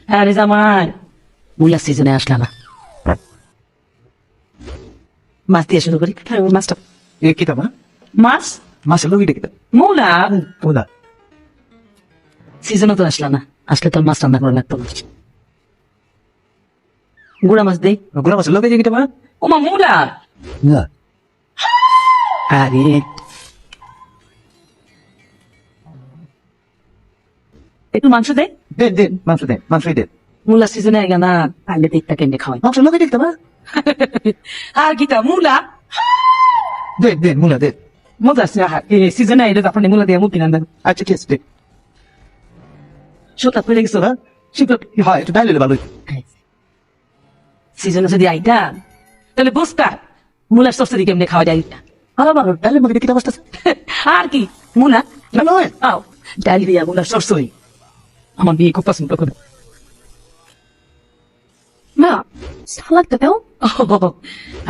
আরে জামাই মুলা সিজনে আসলা না, মাছ দিয়ে শুরু করি। মাছটা এ কি মা? মাছ মাছের লোক এটা কি? মুলা পোলা। সিজনে তো আসলা না, আসলে তোর মাছ রান্না করা লাগতো না। গুড়া মাছ দেই। গোলা মাছের লোক এটা মা? ওমা মুলা। না। আরে একটু মাংস দে। দেন দেন মাংস দেন, মাংসই দেন। মুলা সিজনে আইগা না, আইলে দেখটা কেমনে খাওয়াই। মাংসের লোক এটা মা? আর গীতা মুলা দেন দেন মুলা দেন। মজা আছে। সিজনে আইলে আপনি মুলা দিয়ে মুখ কিনা দেন। আচ্ছা ঠিক আছে দেন। শোটা পড়ে গেছো না? শীত হয় একটু ডাইলে ভালো। সিজনে যদি আইতা তাহলে বুঝতা মুলার সবসিডি কেমনে খাওয়া যায়। আমার ডাইলে মধ্যে কি অবস্থা? আর কি মুলা না নয়। আও ডাল দিয়া মুলার সরসরি আমার বিয়ে খুব পছন্দ করে। না সালাদটা দাও।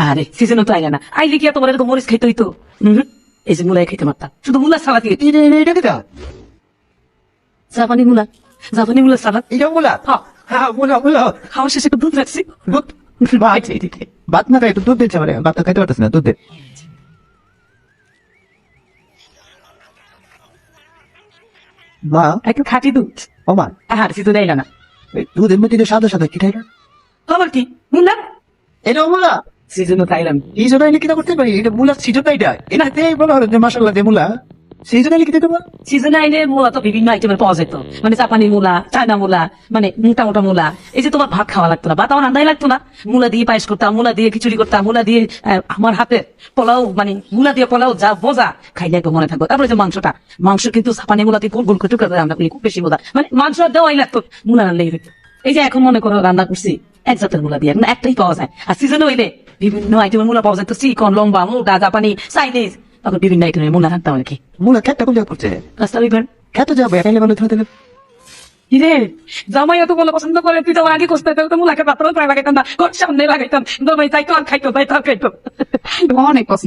আরে সিজনে তো আইলা না, আইলে কি তোমার এরকম মরিচ খাইতে হইতো? এই যে মুলাই খাইতে পারতাম, শুধু মুলা সালাদ দিয়ে। এটা কি? জাপানি মুলা, জাপানি মুলা সালাদ। এটা মুলা? হ্যাঁ মুলা মুলা। খাওয়া শেষে একটু দুধ রাখছি। দুধ ভাত ভাত না খাই একটু দুধ দিচ্ছে মানে ভাত খাইতে পারতেছি না, দুধ দে। মা একটু খাঁটি দুধ। ও মা আর সিজনে আইলা না, দুধের মধ্যে সাদা সাদা কি খাইলা? আবার কি মুলা এটা মুলা? সিজনে তো আইলাম। এই জন্য এনে কিনা করতে পারি, এটা মুলা সিজন না এটা। এনাতে বলা হলো যে মাসাল্লাহ যে মুলা সিজন এনে কিনে দেবো। সিজনে আইলে মূলা তো বিভিন্ন আইটেমের পাওয়া যেত, মানে জাপানি মূলা, চায়না মূলা, মানে মোটা মোটা মূলা। এই যে তোমার ভাত খাওয়া লাগতো না, ভাত আমার রান্নাই লাগতো না, মূলা দিয়ে পায়েস করতাম, মূলা দিয়ে খিচুড়ি করতাম, মূলা দিয়ে আমার হাতে পোলাও, মানে মূলা দিয়ে পোলাও যা মজা খাইলে একটু মনে থাকবো। তারপরে যে মাংসটা, মাংস কিন্তু জাপানি মূলা দিয়ে গোল গোল করে টুকরা করে রান্না করি, খুব বেশি মজা, মানে মাংস দেওয়াই লাগতো, মূলা রান্নাই হইতো। এই যে এখন মনে করো রান্না করছি এক জাতের মূলা দিয়ে, এখন একটাই পাওয়া যায়। আর সিজনে হইলে বিভিন্ন আইটেমের মূলা পাওয়া যায়, তো চিকন, লম্বা, মোটা, জাপানি, চাইনিজ, তখন বিভিন্ন আইটেমের মূলা রাখতাম আর কি। মুলা খেতে কোন জায়গা করছে? রাস্তা বিভাগ খেতে যাবো একাইলে ভালো থাকতে। কিরে জামাই এত বলে পছন্দ করে, তুই যাওয়ার আগে খুঁজতে তো মুলাকে পাত্র লাগাইতাম না, সামনে লাগাইতাম, জামাই তাই তো আর খাইতো, তাই তো আর খাইতো। অনেক পছন্দ।